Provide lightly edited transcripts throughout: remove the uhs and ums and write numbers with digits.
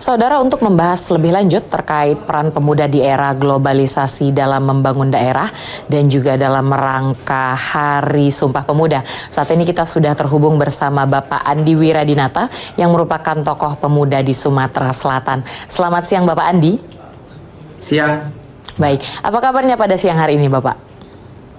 Saudara, untuk membahas lebih lanjut terkait peran pemuda di era globalisasi dalam membangun daerah dan juga dalam rangka Hari Sumpah Pemuda. Saat ini kita sudah terhubung bersama Bapak Andi Wiradinata yang merupakan tokoh pemuda di Sumatera Selatan. Selamat siang Bapak Andi. Siang. Baik, apa kabarnya pada siang hari ini Bapak?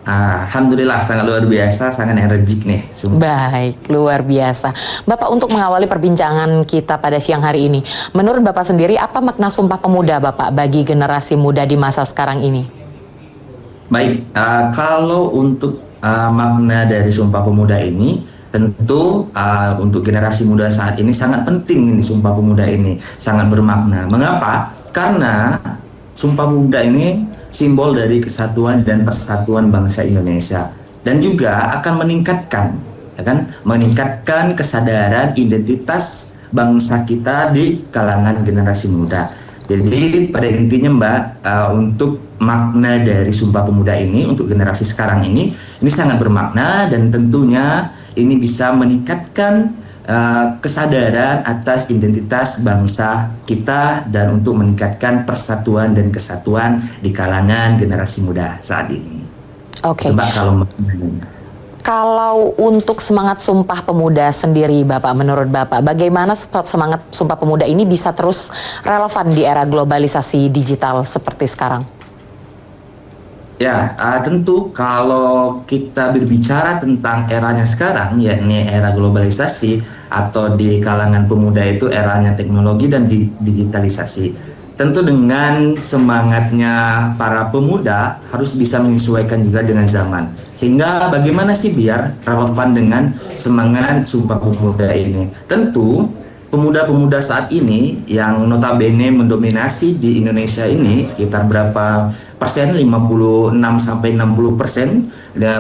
Alhamdulillah sangat luar biasa, sangat energik nih. Baik, luar biasa. Bapak, untuk mengawali perbincangan kita pada siang hari ini, menurut Bapak sendiri apa makna Sumpah Pemuda Bapak bagi generasi muda di masa sekarang ini? Baik, kalau untuk makna dari Sumpah Pemuda ini, tentu untuk generasi muda saat ini sangat penting ini Sumpah Pemuda ini, sangat bermakna. Mengapa? Karena Sumpah Pemuda ini simbol dari kesatuan dan persatuan bangsa Indonesia, dan juga akan meningkatkan kesadaran identitas bangsa kita di kalangan generasi muda. Jadi pada intinya Mbak, untuk makna dari Sumpah Pemuda ini untuk generasi sekarang ini sangat bermakna, dan tentunya ini bisa meningkatkan kesadaran atas identitas bangsa kita dan untuk meningkatkan persatuan dan kesatuan di kalangan generasi muda saat ini. Oke. Mbak, kalau untuk semangat Sumpah Pemuda sendiri Bapak, menurut Bapak bagaimana semangat Sumpah Pemuda ini bisa terus relevan di era globalisasi digital seperti sekarang? Ya, tentu kalau kita berbicara tentang eranya sekarang, yakni era globalisasi atau di kalangan pemuda itu eranya teknologi dan digitalisasi. Tentu dengan semangatnya para pemuda harus bisa menyesuaikan juga dengan zaman. Sehingga bagaimana sih biar relevan dengan semangat Sumpah Pemuda ini? Tentu pemuda-pemuda saat ini yang notabene mendominasi di Indonesia ini sekitar berapa persen, 56-60%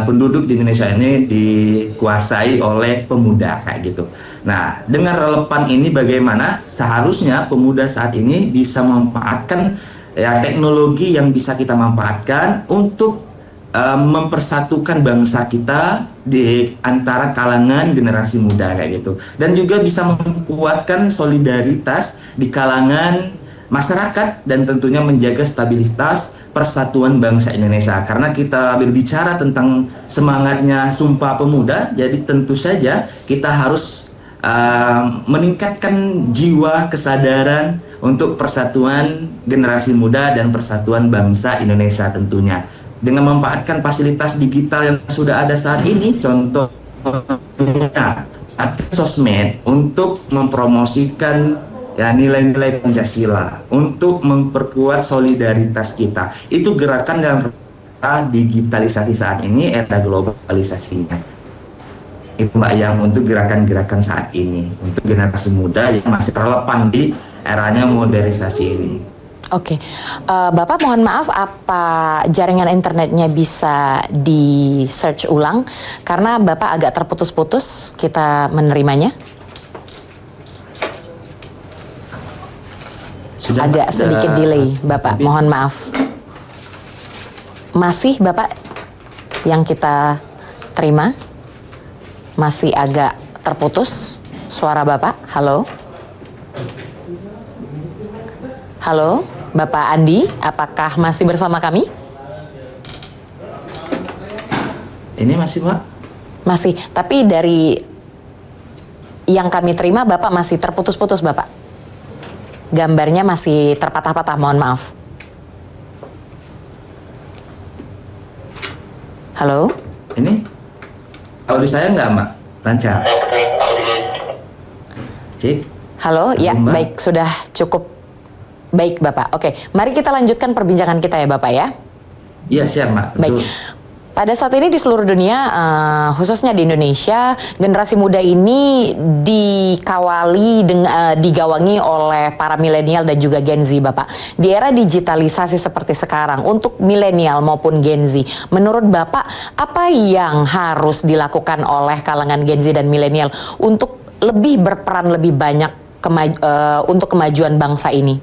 penduduk di Indonesia ini dikuasai oleh pemuda kayak gitu. Nah, dengan relevan ini bagaimana seharusnya pemuda saat ini bisa memanfaatkan teknologi yang bisa kita manfaatkan untuk mempersatukan bangsa kita di antara kalangan generasi muda kayak gitu, dan juga bisa menguatkan solidaritas di kalangan masyarakat dan tentunya menjaga stabilitas persatuan bangsa Indonesia. Karena kita berbicara tentang semangatnya Sumpah Pemuda, jadi tentu saja kita harus meningkatkan jiwa kesadaran untuk persatuan generasi muda dan persatuan bangsa Indonesia tentunya dengan memanfaatkan fasilitas digital yang sudah ada saat ini, contohnya sosmed untuk mempromosikan nilai-nilai Pancasila, untuk memperkuat solidaritas kita. Itu gerakan dalam digitalisasi saat ini, era globalisasinya. Itu Mbak yang untuk gerakan-gerakan saat ini, untuk generasi muda yang masih relevan di eranya modernisasi ini. Oke, Bapak mohon maaf, apa jaringan internetnya bisa di search ulang? Karena Bapak agak terputus-putus kita menerimanya. Sudah, agak sedikit delay Bapak, mohon maaf. Masih Bapak yang kita terima? Masih agak terputus suara Bapak. Halo? Halo, Bapak Andi, apakah masih bersama kami? Ini masih Pak? Masih, tapi dari yang kami terima Bapak masih terputus-putus Bapak. Gambarnya masih terpatah-patah, mohon maaf. Halo? Ini? Audio saya nggak Mbak? Lancar? Cik? Halo, ya Mbak? baik, sudah cukup baik Bapak. Oke, mari kita lanjutkan perbincangan kita ya Bapak ya. Iya siap Mbak. Baik. Pada saat ini di seluruh dunia, khususnya di Indonesia, generasi muda ini digawangi oleh para milenial dan juga Gen Z, Bapak. Di era digitalisasi seperti sekarang, untuk milenial maupun Gen Z, menurut Bapak, apa yang harus dilakukan oleh kalangan Gen Z dan milenial untuk lebih berperan lebih banyak untuk kemajuan bangsa ini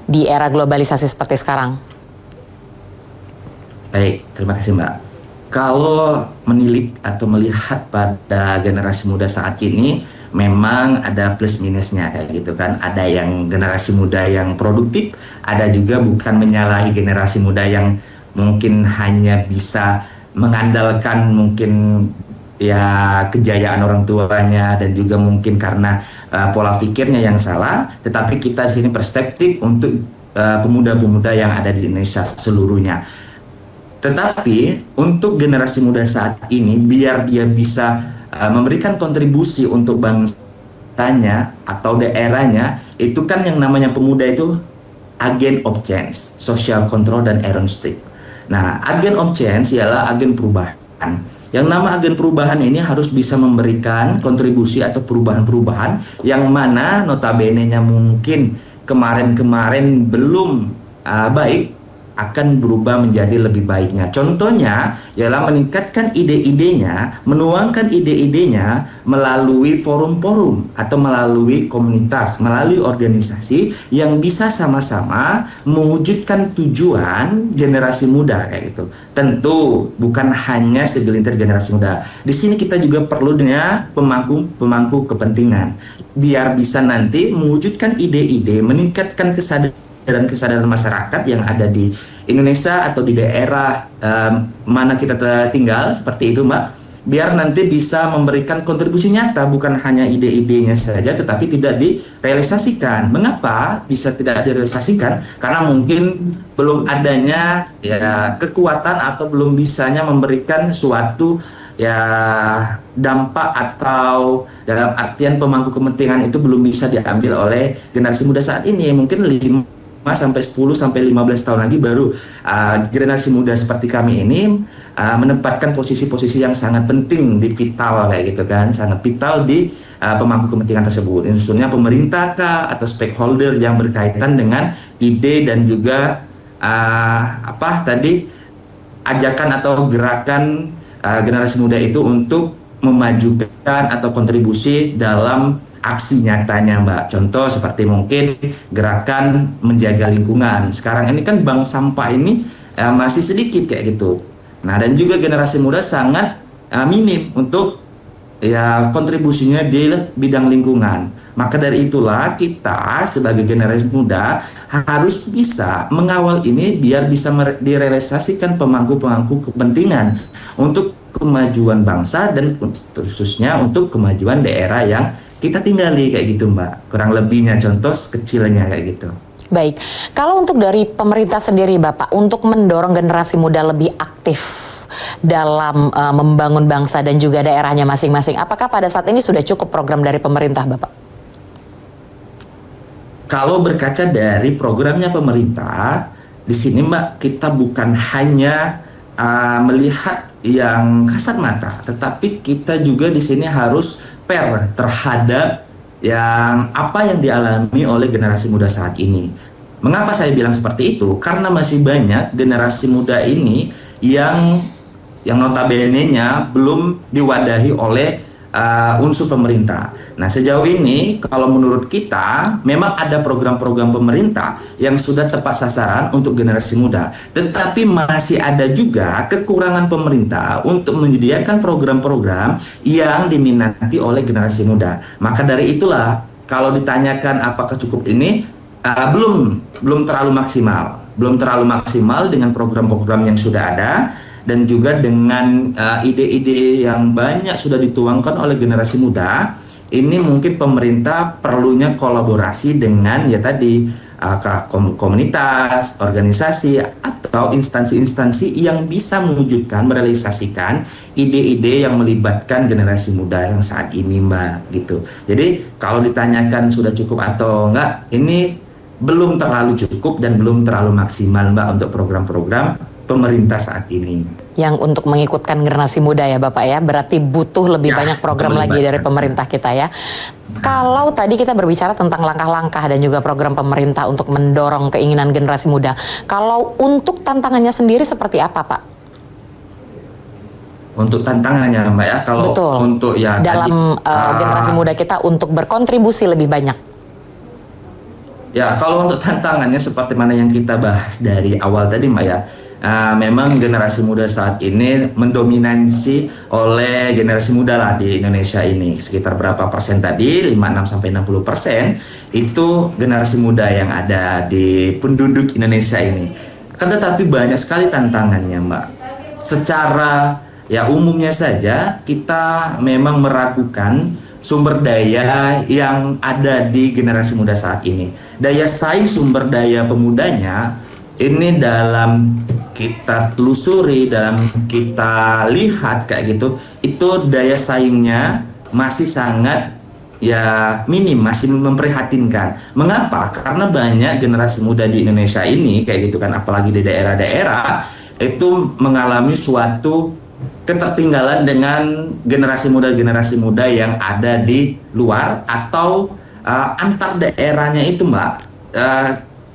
di era globalisasi seperti sekarang? Baik, terima kasih Mbak. Kalau menilik atau melihat pada generasi muda saat ini, memang ada plus minusnya kayak gitu kan. Ada yang generasi muda yang produktif, ada juga bukan menyalahi generasi muda yang mungkin hanya bisa mengandalkan mungkin ya kejayaan orang tuanya dan juga mungkin karena pola pikirnya yang salah. Tetapi kita di sini perspektif untuk pemuda-pemuda yang ada di Indonesia seluruhnya. Tetapi untuk generasi muda saat ini, biar dia bisa memberikan kontribusi untuk bangsanya atau daerahnya, itu kan yang namanya pemuda itu agen of change, social control dan agency. Nah, agen of change ialah agen perubahan. Yang nama agen perubahan ini harus bisa memberikan kontribusi atau perubahan-perubahan yang mana notabene-nya mungkin kemarin-kemarin belum baik, akan berubah menjadi lebih baiknya. Contohnya ialah meningkatkan ide-idenya, menuangkan ide-idenya melalui forum-forum atau melalui komunitas, melalui organisasi yang bisa sama-sama mewujudkan tujuan generasi muda kayak gitu. Tentu bukan hanya segelintir generasi muda. Di sini kita juga perlu dengan pemangku kepentingan biar bisa nanti mewujudkan ide-ide, meningkatkan kesadaran masyarakat yang ada di Indonesia atau di daerah mana kita tinggal seperti itu, Mbak, biar nanti bisa memberikan kontribusi nyata, bukan hanya ide-idenya saja tetapi tidak direalisasikan. Mengapa bisa tidak direalisasikan? Karena mungkin belum adanya ya kekuatan atau belum bisanya memberikan suatu ya dampak, atau dalam artian pemangku kepentingan itu belum bisa diambil oleh generasi muda saat ini. Mungkin 5 sampai 10 sampai 15 tahun lagi baru generasi muda seperti kami ini menempatkan posisi-posisi yang sangat penting di vital kayak gitu kan, sangat vital di pemangku kepentingan tersebut. Khususnya pemerintah atau stakeholder yang berkaitan dengan ide dan juga ajakan atau gerakan generasi muda itu untuk memajukan atau kontribusi dalam aksi nyatanya, Mbak. Contoh seperti mungkin gerakan menjaga lingkungan. Sekarang ini kan bank sampah ini masih sedikit kayak gitu. Nah, dan juga generasi muda sangat minim untuk ya kontribusinya di bidang lingkungan. Maka dari itulah kita sebagai generasi muda harus bisa mengawal ini biar bisa direalisasikan pemangku-pemangku kepentingan untuk kemajuan bangsa dan khususnya untuk kemajuan daerah yang kita tinggali kayak gitu, Mbak. Kurang lebihnya contoh kecilnya kayak gitu. Baik, kalau untuk dari pemerintah sendiri Bapak, untuk mendorong generasi muda lebih aktif dalam membangun bangsa dan juga daerahnya masing-masing, apakah pada saat ini sudah cukup program dari pemerintah, Bapak? Kalau berkaca dari programnya pemerintah, di sini Mbak, kita bukan hanya melihat yang kasat mata, tetapi kita juga di sini harus fair terhadap apa yang dialami oleh generasi muda saat ini. Mengapa saya bilang seperti itu? Karena masih banyak generasi muda ini yang notabene-nya belum diwadahi oleh unsur pemerintah. Nah, sejauh ini kalau menurut kita memang ada program-program pemerintah yang sudah tepat sasaran untuk generasi muda, tetapi masih ada juga kekurangan pemerintah untuk menyediakan program-program yang diminati oleh generasi muda. Maka dari itulah kalau ditanyakan apakah cukup ini, belum terlalu maksimal dengan program-program yang sudah ada. Dan juga dengan ide-ide yang banyak sudah dituangkan oleh generasi muda, ini mungkin pemerintah perlunya kolaborasi dengan komunitas, organisasi, atau instansi-instansi yang bisa merealisasikan ide-ide yang melibatkan generasi muda yang saat ini, Mbak, gitu. Jadi kalau ditanyakan sudah cukup atau enggak, ini belum terlalu cukup dan belum terlalu maksimal, Mbak, untuk program-program pemerintah saat ini. Yang untuk mengikutkan generasi muda ya Bapak ya, berarti butuh lebih banyak program lagi dari pemerintah kita ya. Kalau tadi kita berbicara tentang langkah-langkah dan juga program pemerintah untuk mendorong keinginan generasi muda, kalau untuk tantangannya sendiri seperti apa, Pak? Untuk tantangannya, Mbak ya, kalau betul, untuk ya dalam generasi muda kita untuk berkontribusi lebih banyak. Ya, kalau untuk tantangannya seperti mana yang kita bahas dari awal tadi, Mbak ya, memang generasi muda saat ini mendominasi oleh generasi muda lah di Indonesia ini. Sekitar berapa persen tadi? 56-60% itu generasi muda yang ada di penduduk Indonesia ini. Kan tetapi banyak sekali tantangannya, Mbak. Secara ya umumnya saja kita memang meragukan sumber daya yang ada di generasi muda saat ini. Daya saing sumber daya pemudanya ini dalam kita telusuri, dalam kita lihat kayak gitu, itu daya saingnya masih sangat ya minim, masih memprihatinkan. Mengapa? Karena banyak generasi muda di Indonesia ini kayak gitu kan, apalagi di daerah-daerah itu mengalami suatu ketertinggalan dengan generasi muda yang ada di luar atau antar daerahnya itu, Mbak,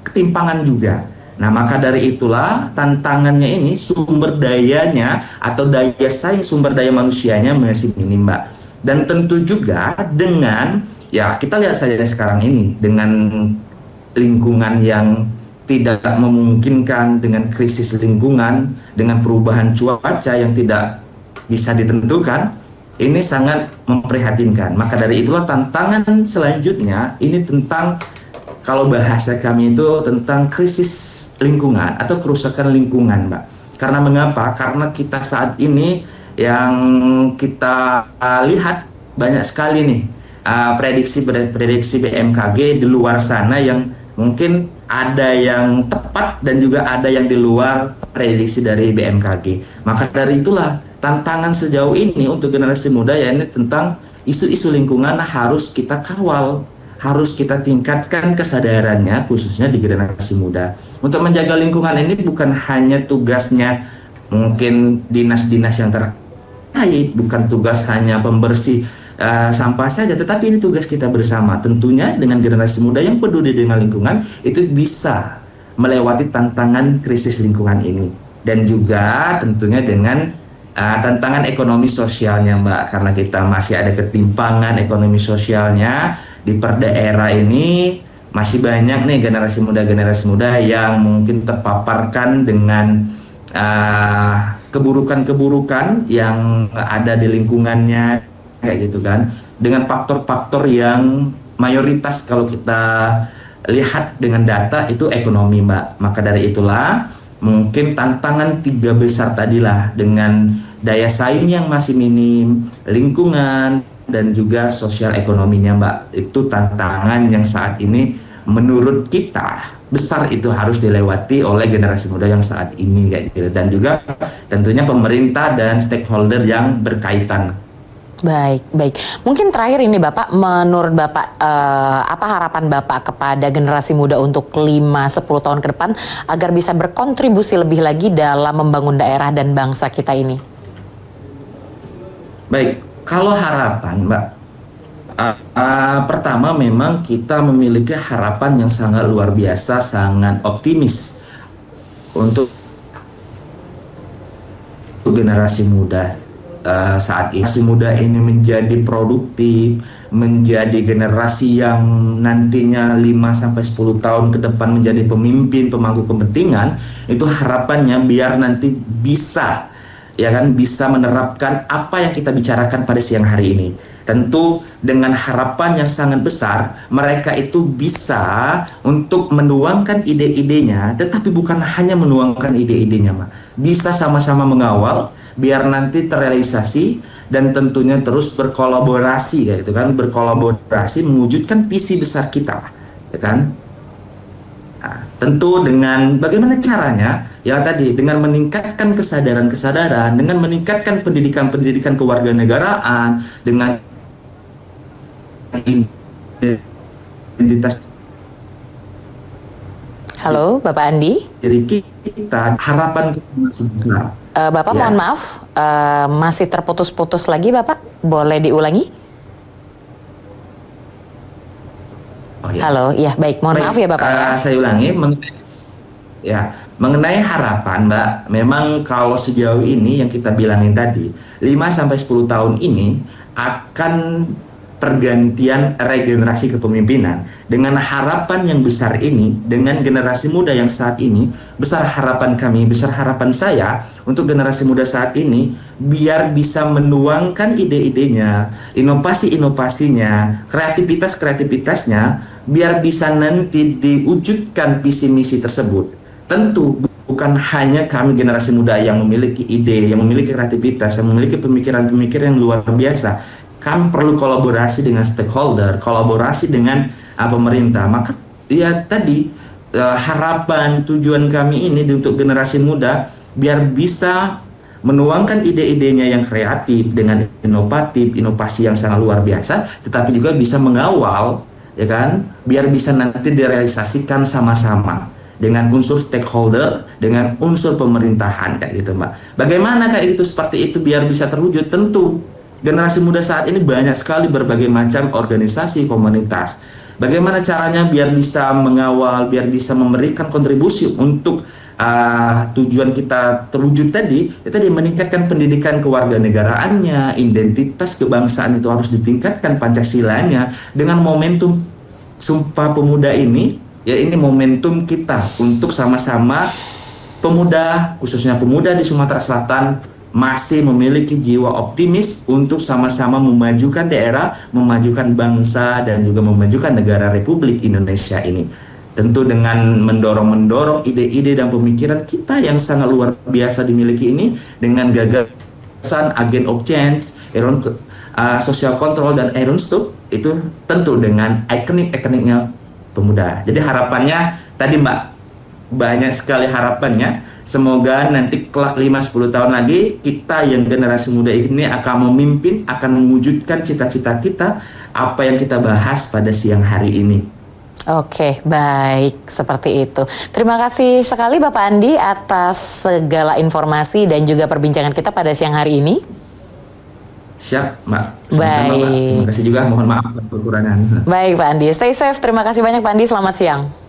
ketimpangan juga. Nah, maka dari itulah tantangannya ini sumber dayanya atau daya saing sumber daya manusianya masih minim, Mbak. Dan tentu juga dengan ya kita lihat saja sekarang ini dengan lingkungan yang tidak memungkinkan, dengan krisis lingkungan, dengan perubahan cuaca yang tidak bisa ditentukan, ini sangat memprihatinkan. Maka dari itulah tantangan selanjutnya ini tentang, kalau bahasa kami itu tentang krisis lingkungan atau kerusakan lingkungan, Mbak. Karena mengapa? Karena kita saat ini yang kita lihat banyak sekali nih prediksi BMKG di luar sana yang mungkin ada yang tepat dan juga ada yang di luar prediksi dari BMKG. Maka dari itulah tantangan sejauh ini untuk generasi muda ya ini tentang isu-isu lingkungan harus kita kawal, harus kita tingkatkan kesadarannya khususnya di generasi muda. Untuk menjaga lingkungan ini bukan hanya tugasnya mungkin dinas-dinas yang terkait, bukan tugas hanya pembersih sampah saja, tetapi ini tugas kita bersama. Tentunya dengan generasi muda yang peduli dengan lingkungan itu bisa melewati tantangan krisis lingkungan ini, dan juga tentunya dengan tantangan ekonomi sosialnya, Mbak, karena kita masih ada ketimpangan ekonomi sosialnya di per daerah ini. Masih banyak nih generasi muda yang mungkin terpaparkan dengan keburukan-keburukan yang ada di lingkungannya kayak gitu kan, dengan faktor-faktor yang mayoritas kalau kita lihat dengan data itu ekonomi, Mbak. Maka dari itulah mungkin tantangan tiga besar tadilah, dengan daya saing yang masih minim, lingkungan, dan juga sosial ekonominya, Mbak. Itu tantangan yang saat ini menurut kita besar, itu harus dilewati oleh generasi muda yang saat ini kayak gitu, dan juga tentunya pemerintah dan stakeholder yang berkaitan. Baik, baik. Mungkin terakhir ini Bapak, menurut Bapak apa harapan Bapak kepada generasi muda untuk 5-10 tahun ke depan agar bisa berkontribusi lebih lagi dalam membangun daerah dan bangsa kita ini? Baik, kalau harapan, Mbak, pertama memang kita memiliki harapan yang sangat luar biasa, sangat optimis untuk generasi muda. Saat ini generasi muda ini menjadi produktif, menjadi generasi yang nantinya 5-10 tahun ke depan menjadi pemimpin, pemangku kepentingan. Itu harapannya biar nanti bisa, ya kan, bisa menerapkan apa yang kita bicarakan pada siang hari ini. Tentu dengan harapan yang sangat besar, mereka itu bisa untuk menuangkan ide-idenya, tetapi bukan hanya menuangkan ide-idenya, Mak. Bisa sama-sama mengawal biar nanti terrealisasi, dan tentunya terus berkolaborasi kayak gitu kan, berkolaborasi mewujudkan visi besar kita, ya kan. Nah, tentu dengan bagaimana caranya, ya tadi dengan meningkatkan kesadaran, dengan meningkatkan pendidikan kewarganegaraan, dengan identitas. Halo, Bapak Andi. Jadi kita harapan kita masih besar. Bapak Ya. mohon maaf, masih terputus-putus lagi Bapak, boleh diulangi? Oh, ya. Halo, ya baik, mohon maaf ya Bapak ya. Saya ulangi, mengenai harapan, Mbak, memang kalau sejauh ini yang kita bilangin tadi, 5-10 tahun ini akan pergantian regenerasi kepemimpinan. Dengan harapan yang besar ini, dengan generasi muda yang saat ini, besar harapan kami, besar harapan saya untuk generasi muda saat ini, biar bisa menuangkan ide-idenya, inovasi-inovasinya, kreativitas-kreativitasnya, biar bisa nanti diwujudkan visi misi tersebut. Tentu bukan hanya kami generasi muda yang memiliki ide, yang memiliki kreativitas, yang memiliki pemikiran-pemikiran yang luar biasa. Kami perlu kolaborasi dengan stakeholder, kolaborasi dengan pemerintah. Maka ya tadi harapan tujuan kami ini untuk generasi muda biar bisa menuangkan ide-idenya yang kreatif dengan inovatif, inovasi yang sangat luar biasa, tetapi juga bisa mengawal, ya kan, biar bisa nanti direalisasikan sama-sama dengan unsur stakeholder, dengan unsur pemerintahan kayak gitu, Mbak. Bagaimana kayak gitu seperti itu biar bisa terwujud? Tentu generasi muda saat ini banyak sekali berbagai macam organisasi komunitas. Bagaimana caranya biar bisa mengawal, biar bisa memberikan kontribusi untuk tujuan kita terwujud tadi, ya tadi meningkatkan pendidikan kewarganegaraannya, identitas kebangsaan itu harus ditingkatkan, Pancasilanya, dengan momentum Sumpah Pemuda ini, ya ini momentum kita untuk sama-sama pemuda, khususnya pemuda di Sumatera Selatan, masih memiliki jiwa optimis untuk sama-sama memajukan daerah, memajukan bangsa, dan juga memajukan negara Republik Indonesia ini. Tentu dengan mendorong ide-ide dan pemikiran kita yang sangat luar biasa dimiliki ini, dengan gagasan Agent of Change, Social Control, dan Iron Stop, itu tentu dengan ikonik-ikoniknya pemuda. Jadi harapannya tadi, Mbak, banyak sekali harapannya. Semoga nanti kelak 5-10 tahun lagi kita yang generasi muda ini akan memimpin, akan mewujudkan cita-cita kita, apa yang kita bahas pada siang hari ini. Oke, baik, seperti itu. Terima kasih sekali Bapak Andi atas segala informasi dan juga perbincangan kita pada siang hari ini. Siap, Mbak. Sama-sama, Mbak. Terima kasih juga, mohon maaf atas kekurangan. Baik Pak Andi, stay safe. Terima kasih banyak Pak Andi, selamat siang.